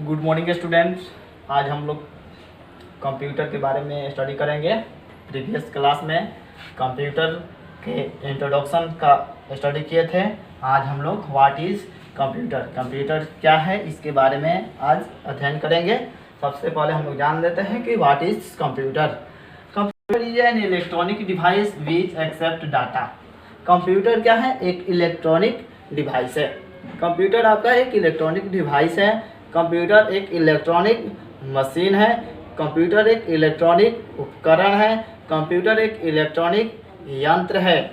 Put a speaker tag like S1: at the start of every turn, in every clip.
S1: Good morning students. आज हम लोग कंप्यूटर के बारे में स्टडी करेंगे। प्रीवियस क्लास में कंप्यूटर के इंट्रोडक्शन का स्टडी किए थे। आज हम लोग व्हाट इज़ कंप्यूटर क्या है इसके बारे में आज अध्ययन करेंगे। सबसे पहले हम लोग जान लेते हैं कि what is computer is an electronic device which accept data. Computer क्या है? एक इलेक्ट्रॉनिक डिवाइस है। कंप्यूटर आपका एक इलेक्ट्रॉनिक डिवाइस है। कंप्यूटर एक इलेक्ट्रॉनिक मशीन है। कंप्यूटर एक इलेक्ट्रॉनिक उपकरण है। कंप्यूटर एक इलेक्ट्रॉनिक यंत्र है।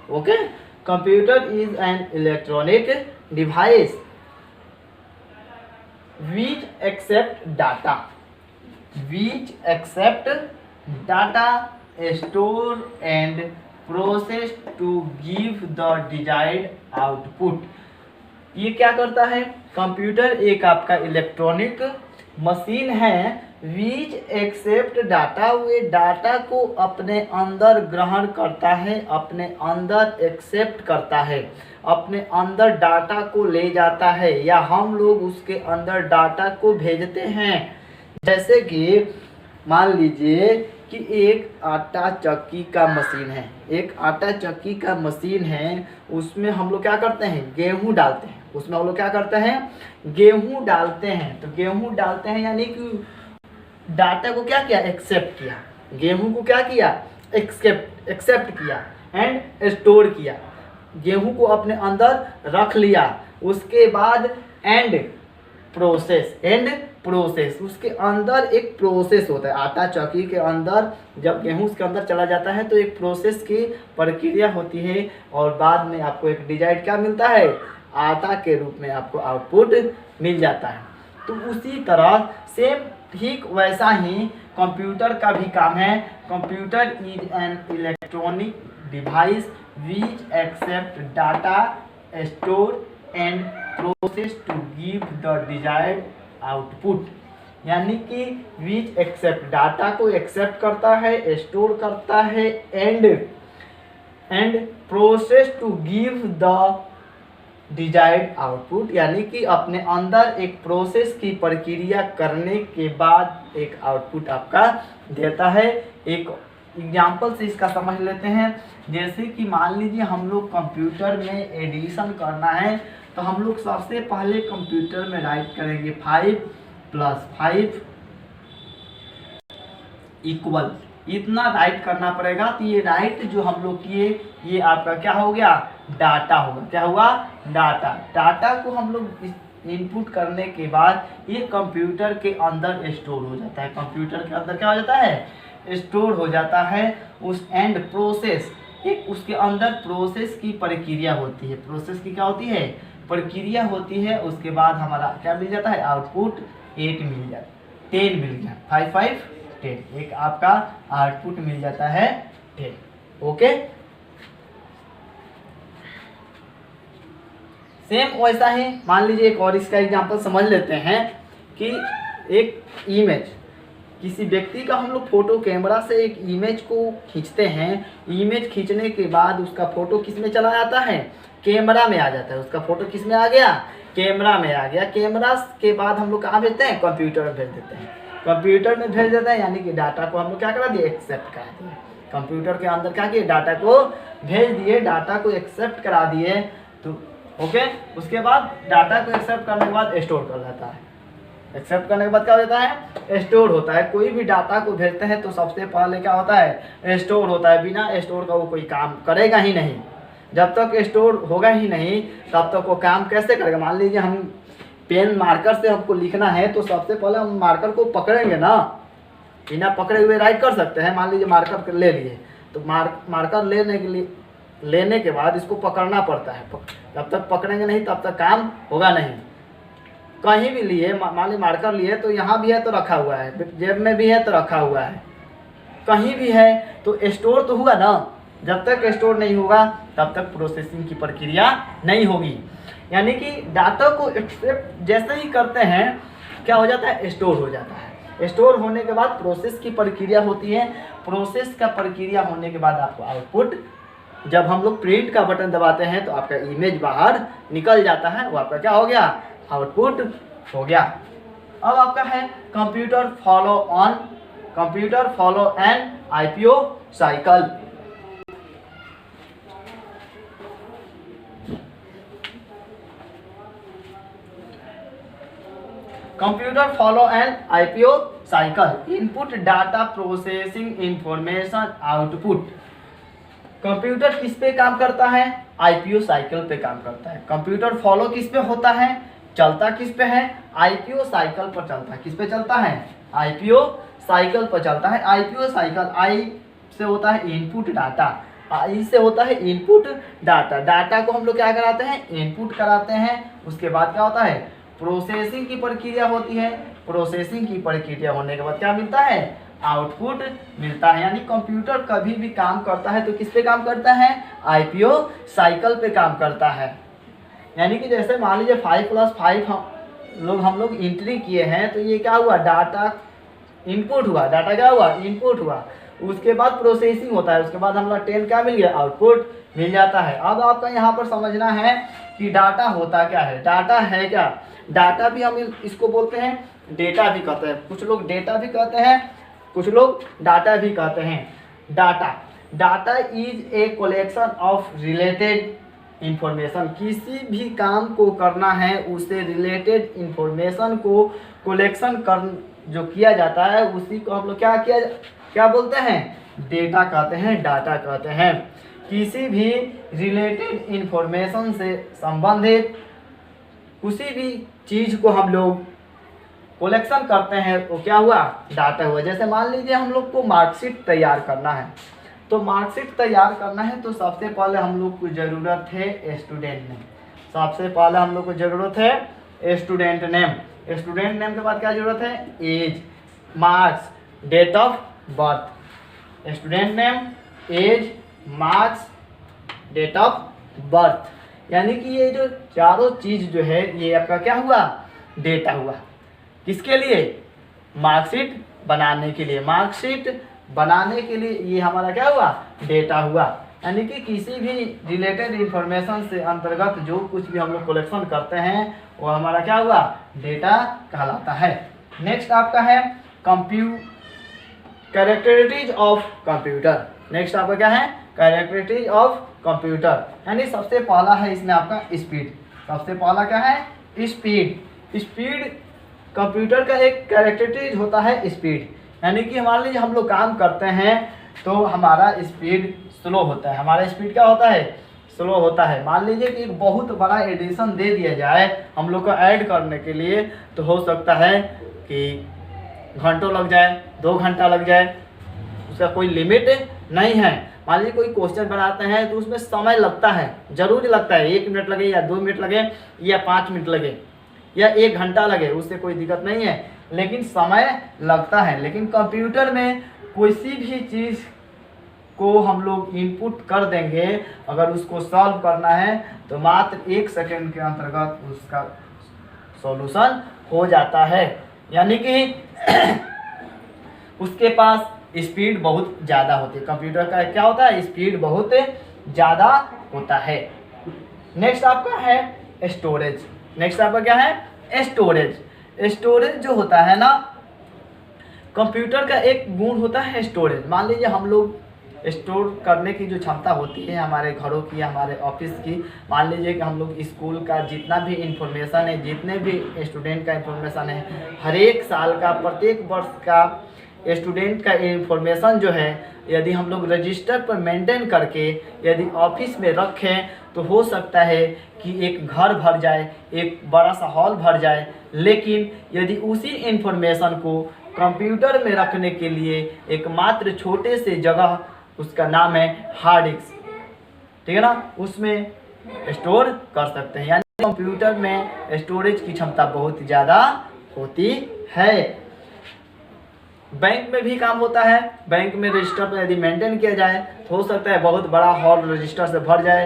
S1: Okay, computer is an electronic device which accept data store and process to give the desired output। ये क्या करता है? कंप्यूटर एक आपका इलेक्ट्रॉनिक मशीन है विच एक्सेप्ट डाटा। वे डाटा को अपने अंदर ग्रहण करता है, अपने अंदर एक्सेप्ट करता है, अपने अंदर डाटा को ले जाता है या हम लोग उसके अंदर डाटा को भेजते हैं। जैसे कि मान लीजिए कि एक आटा चक्की का मशीन है। एक आटा चक्की का मशीन है, उसमें हम लोग क्या करते हैं? गेहूं डालते हैं। उसमें हम लोग क्या करते हैं? गेहूं डालते हैं। तो गेहूं डालते हैं यानी कि डाटा को क्या किया? एक्सेप्ट किया। गेहूं को क्या किया? एक्सेप्ट किया एंड स्टोर किया। गेहूं को अपने अंदर रख लिया। उसके बाद एंड प्रोसेस उसके अंदर एक प्रोसेस होता है। आटा चक्की के अंदर जब गेहूं उसके अंदर चला जाता है तो एक प्रोसेस की प्रक्रिया होती है और बाद में आपको एक डिजाइड क्या मिलता है? आटा के रूप में आपको आउटपुट मिल जाता है। तो उसी तरह सेम ठीक वैसा ही कंप्यूटर का भी काम है। Computer is an electronic device which accept data store and process to give the desired output. यानी कि विच एक्सेप्ट डाटा को एक्सेप्ट करता है, स्टोर करता है and process to give the desired output. यानी कि अपने अंदर एक प्रोसेस की प्रक्रिया करने के बाद एक आउटपुट आपका देता है। एक एग्जाम्पल से इसका समझ लेते हैं। जैसे कि मान लीजिए हम लोग कंप्यूटर में एडिशन करना है तो हम लोग सबसे पहले कंप्यूटर में राइट करेंगे 5 + 5 = इतना राइट करना पड़ेगा। तो ये राइट जो हम लोग किए ये आपका क्या हो गया? डाटा होगा। क्या हुआ? डाटा को हम लोग इनपुट करने के बाद ये कंप्यूटर के अंदर स्टोर हो जाता है। कंप्यूटर के अंदर क्या हो जाता है? स्टोर हो जाता है। उस एंड प्रोसेस एक उसके अंदर प्रोसेस की प्रक्रिया होती है। प्रोसेस की क्या होती है? प्रक्रिया होती है। उसके बाद हमारा क्या मिल जाता है? आउटपुट 8 मिल जाता है, 10 मिल गया। 5 5 10 एक आपका आउटपुट मिल जाता है 10। ओके, सेम वैसा ही मान लीजिए एक और इसका एग्जांपल समझ लेते हैं कि एक इमेज किसी व्यक्ति का हम लोग फोटो कैमरा से एक इमेज को खींचते हैं। इमेज खींचने के बाद उसका फोटो किस में चला जाता है? कैमरा में आ जाता है। उसका फोटो किस में आ गया? कैमरा में आ गया। कैमरा के बाद हम लोग कहाँ भेजते हैं? कंप्यूटर में भेज देते हैं। कंप्यूटर में भेज देते हैं यानी कि डाटा को हम लोग क्या करा दिए? एक्सेप्ट करा दिए। कंप्यूटर के अंदर क्या किए? डाटा को भेज दिए, डाटा को एक्सेप्ट करा दिए। तो ओके, उसके बाद डाटा को एक्सेप्ट करने के बाद स्टोर कर लेता है। एक्सेप्ट करने के बाद क्या हो जाता है? स्टोर होता है। कोई भी डाटा को भेजते हैं तो सबसे पहले क्या होता है? स्टोर होता है। बिना स्टोर का वो कोई काम करेगा ही नहीं। जब तक स्टोर होगा ही नहीं तब तक वो काम कैसे करेगा? मान लीजिए हम पेन मार्कर से हमको लिखना है तो सबसे पहले हम मार्कर को पकड़ेंगे ना। बिना पकड़े हुए राइट कर सकते हैं? मान लीजिए मार्कर ले लिए तो मार्कर लेने के बाद इसको पकड़ना पड़ता है। जब तक पकड़ेंगे नहीं तब तक काम होगा नहीं। कहीं भी लिए, मान लीजिए मार्कर लिए तो यहाँ भी है तो रखा हुआ है, जेब में भी है तो रखा हुआ है, कहीं भी है तो स्टोर तो हुआ ना। जब तक स्टोर नहीं होगा तब तक प्रोसेसिंग की प्रक्रिया नहीं होगी। यानी कि डाटा को एक्सेप्ट जैसे ही करते हैं क्या हो जाता है? स्टोर हो जाता है। स्टोर होने के बाद प्रोसेस की प्रक्रिया होती है। प्रोसेस का प्रक्रिया होने के बाद आपको आउटपुट, जब हम लोग प्रिंट का बटन दबाते हैं तो आपका इमेज बाहर निकल जाता है। वो आपका क्या हो गया? आउटपुट हो गया। अब आपका है computer follow N IPO cycle. Computer follow N IPO cycle, input data processing information output. Computer किस पे काम करता है? आईपीओ साइकिल पे काम करता है। कंप्यूटर फॉलो किस पे होता है? चलता किस पे है? आईपीओ साइकिल पर चलता है। किस पे चलता है? आईपीओ साइकिल पर चलता है। आईपीओ साइकिल, आई से होता है इनपुट डाटा, आई से होता है इनपुट डाटा। डाटा को हम लोग क्या कराते हैं? इनपुट कराते हैं। उसके बाद क्या होता है? प्रोसेसिंग की प्रक्रिया होती है। प्रोसेसिंग की प्रक्रिया होने के बाद क्या मिलता है? आउटपुट मिलता है। यानी कंप्यूटर कभी भी काम करता है तो किस पे काम करता है? आईपीओ साइकिल पे काम करता है। यानी कि जैसे मान लीजिए 5+5 हम लोग एंट्री किए हैं तो ये क्या हुआ? डाटा इनपुट हुआ। डाटा क्या हुआ? इनपुट हुआ। उसके बाद प्रोसेसिंग होता है। उसके बाद हम लोग 10 क्या मिल गया? आउटपुट मिल जाता है। अब आपका यहाँ पर समझना है कि डाटा होता क्या है। डाटा है क्या? डाटा भी हम इसको बोलते हैं डेटा भी कहते हैं। कुछ लोग डेटा भी कहते हैं, कुछ लोग डाटा भी कहते हैं। Data is a collection of related information. किसी भी काम को करना है उससे रिलेटेड इंफॉर्मेशन को कलेक्शन कर जो किया जाता है उसी को हम लोग क्या बोलते हैं? डेटा कहते हैं, डाटा कहते हैं। किसी भी रिलेटेड इंफॉर्मेशन से संबंधित किसी भी चीज़ को हम लोग कलेक्शन करते हैं तो क्या हुआ? डाटा हुआ। जैसे मान लीजिए हम लोग को मार्कशीट तैयार करना है, तो मार्कशीट तैयार करना है तो सबसे पहले हम लोग को ज़रूरत है स्टूडेंट नेम। सबसे पहले हम लोग को ज़रूरत है स्टूडेंट नेम। स्टूडेंट नेम के बाद क्या ज़रूरत है? Age, marks, date of birth. Student name, age, marks, date of birth. यानी कि ये जो चारों चीज़ जो है ये आपका क्या हुआ? डेटा हुआ। किसके लिए? मार्कशीट बनाने के लिए। मार्कशीट बनाने के लिए ये हमारा क्या हुआ? डेटा हुआ। यानी कि किसी भी रिलेटेड इंफॉर्मेशन से अंतर्गत जो कुछ भी हम लोग कलेक्शन करते हैं वो हमारा क्या हुआ? डेटा कहलाता है। नेक्स्ट आपका है कैरेक्टरिस्टिक्स ऑफ कंप्यूटर। नेक्स्ट आपका क्या है? Characteristics of computer. यानी सबसे पहला है इसमें आपका स्पीड। सबसे पहला क्या है? स्पीड। स्पीड कंप्यूटर का एक कैरेक्टरिस्टिक होता है स्पीड। यानी कि मान लीजिए हम लोग काम करते हैं तो हमारा स्पीड स्लो होता है। हमारा स्पीड क्या होता है? स्लो होता है। मान लीजिए कि एक बहुत बड़ा एडिशन दे दिया जाए हम लोग को ऐड करने के लिए, तो हो सकता है कि घंटों लग जाए, 2 घंटा लग जाए, उसका कोई लिमिट नहीं है। मान लीजिए कोई क्वेश्चन बनाते हैं तो उसमें समय लगता है, जरूर लगता है। 1 मिनट लगे या 2 मिनट लगे या 5 मिनट लगे या 1 घंटा लगे, उससे कोई दिक्कत नहीं है, लेकिन समय लगता है। लेकिन कंप्यूटर में किसी भी चीज़ को हम लोग इनपुट कर देंगे, अगर उसको सॉल्व करना है तो मात्र 1 सेकेंड के अंतर्गत उसका सॉल्यूशन हो जाता है। यानी कि उसके पास स्पीड बहुत ज़्यादा होती है। कंप्यूटर का क्या होता है? स्पीड बहुत ज़्यादा होता है। नेक्स्ट आपका है स्टोरेज। नेक्स्ट आपका क्या है? स्टोरेज। स्टोरेज जो होता है ना, कंप्यूटर का एक गुण होता है स्टोरेज। मान लीजिए हम लोग स्टोर करने की जो क्षमता होती है हमारे घरों की, हमारे ऑफिस की, मान लीजिए कि हम लोग स्कूल का जितना भी इंफॉर्मेशन है, जितने भी स्टूडेंट का इंफॉर्मेशन है, हर एक साल का, प्रत्येक वर्ष का स्टूडेंट का इंफॉर्मेशन जो है यदि हम लोग रजिस्टर पर मेंटेन करके यदि ऑफिस में रखें तो हो सकता है कि एक घर भर जाए, एक बड़ा सा हॉल भर जाए। लेकिन यदि उसी इंफॉर्मेशन को कंप्यूटर में रखने के लिए एकमात्र छोटे से जगह, उसका नाम है हार्ड डिस्क, ठीक है ना, उसमें स्टोर कर सकते हैं। यानी कंप्यूटर में स्टोरेज की क्षमता बहुत ज़्यादा होती है। बैंक में भी काम होता है। बैंक में रजिस्टर पर यदि मेंटेन किया जाए तो हो सकता है बहुत बड़ा हॉल रजिस्टर से भर जाए,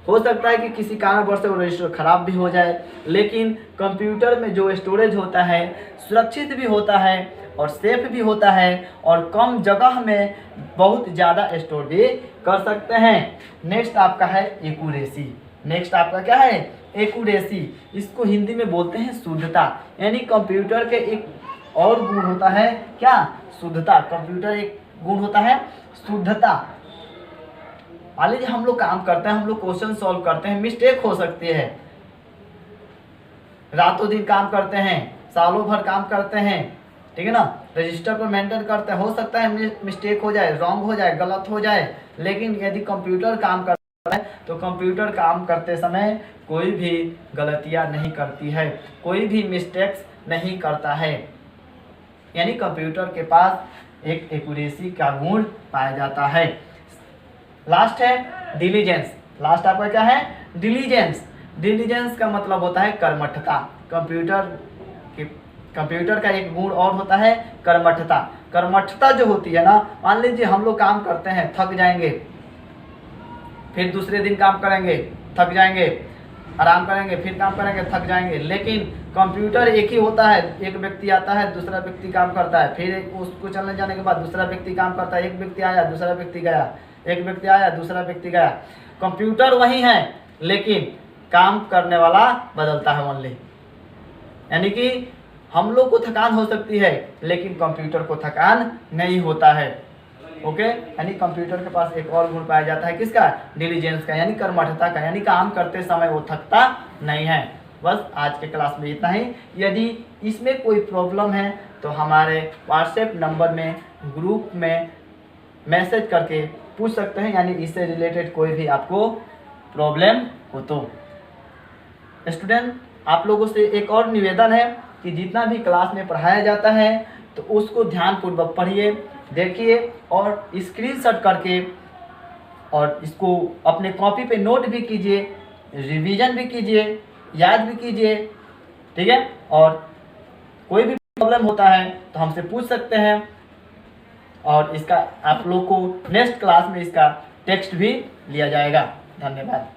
S1: हो सकता है कि किसी कारणवश से वो रजिस्टर ख़राब भी हो जाए। लेकिन कंप्यूटर में जो स्टोरेज होता है सुरक्षित भी होता है और सेफ भी होता है और कम जगह में बहुत ज़्यादा स्टोर भी कर सकते हैं। नेक्स्ट आपका है एक्यूरेसी। नेक्स्ट आपका क्या है, एक्यूरेसी। इसको हिंदी में बोलते हैं शुद्धता, यानी कंप्यूटर के एक और गुण होता है क्या, शुद्धता। कंप्यूटर एक गुण होता है शुद्धता। मान लीजिए हम लोग काम करते हैं, हम लोग क्वेश्चन सॉल्व करते हैं, मिस्टेक हो सकती है, रातों दिन काम करते हैं, सालों भर काम करते हैं, ठीक है ना, रजिस्टर पर मेंटेन करते हैं, हो सकता है मिस्टेक हो जाए, रॉन्ग हो जाए, गलत हो जाए। लेकिन यदि कंप्यूटर काम करता है तो कंप्यूटर काम करते समय कोई भी गलतियां नहीं करती है, कोई भी मिस्टेक्स नहीं करता है, यानी कंप्यूटर के पास एक एक्यूरेसी का गुण पाया जाता है। लास्ट है डिलीजेंस। लास्ट आपका क्या है, डिलीजेंस। डिलीजेंस का मतलब होता है कर्मठता। कंप्यूटर का एक गुण और होता है कर्मठता। कर्मठता जो होती है ना, मान लीजिए हम लोग काम करते हैं, थक जाएंगे, फिर दूसरे दिन काम करेंगे, थक जाएंगे, आराम करेंगे, फिर काम करेंगे, थक जाएंगे। लेकिन कंप्यूटर एक ही होता है, एक व्यक्ति आता है, दूसरा व्यक्ति काम करता है, फिर उसको चलने जाने के बाद दूसरा व्यक्ति काम करता है, एक व्यक्ति आया, दूसरा व्यक्ति गया, एक व्यक्ति आया, दूसरा व्यक्ति गया। कंप्यूटर वही है, लेकिन काम करने वाला बदलता है ओनली। यानी कि हम लोग को थकान हो सकती है, लेकिन कंप्यूटर को थकान नहीं होता है। ओके, यानी कंप्यूटर के पास एक और गुण पाया जाता है, किसका, डिलीजेंस का, यानी कर्मठता का, यानी काम करते समय वो थकता नहीं है। बस आज के क्लास में इतना ही। यदि इसमें कोई प्रॉब्लम है तो हमारे व्हाट्सएप नंबर में ग्रुप में मैसेज करके पूछ सकते हैं, यानी इससे रिलेटेड कोई भी आपको प्रॉब्लम हो तो। स्टूडेंट, आप लोगों से एक और निवेदन है कि जितना भी क्लास में पढ़ाया जाता है तो उसको ध्यानपूर्वक पढ़िए, देखिए और स्क्रीनशॉट करके और इसको अपने कॉपी पे नोट भी कीजिए, रिवीजन भी कीजिए, याद भी कीजिए, ठीक है। और कोई भी प्रॉब्लम होता है तो हमसे पूछ सकते हैं, और इसका आप लोग को नेक्स्ट क्लास में इसका टेक्स्ट भी लिया जाएगा। धन्यवाद।